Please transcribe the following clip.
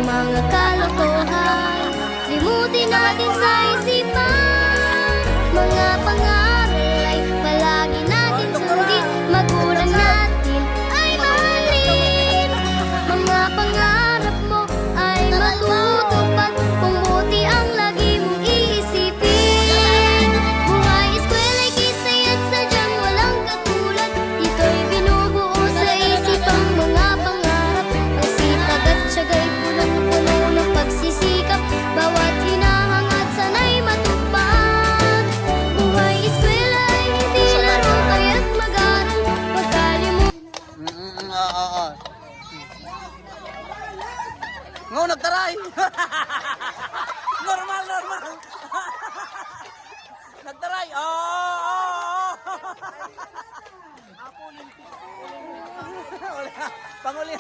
mga kalokohan. Limutin natin sa isipan, mga pangaral ay palagi natin sundin. Magulang natin ay mahalin, mga pangarap mo ay matutupad kung buti ang lagi mong iisipin. Buhay eskwela'y kisay at sadyang walang katulad. Ito'y binubuo sa isip ang mga pangarap. Ang sipag at siyaga'y punong-puno ng pagsisikap. Bawat hinahangad sana'y matupad. Buhay eskwela ay hindi laro, kaya't mag-aral, magkalimutan. Oo. Ngo, nagtaray! Normal! Nagtaray! Oo! Panguli!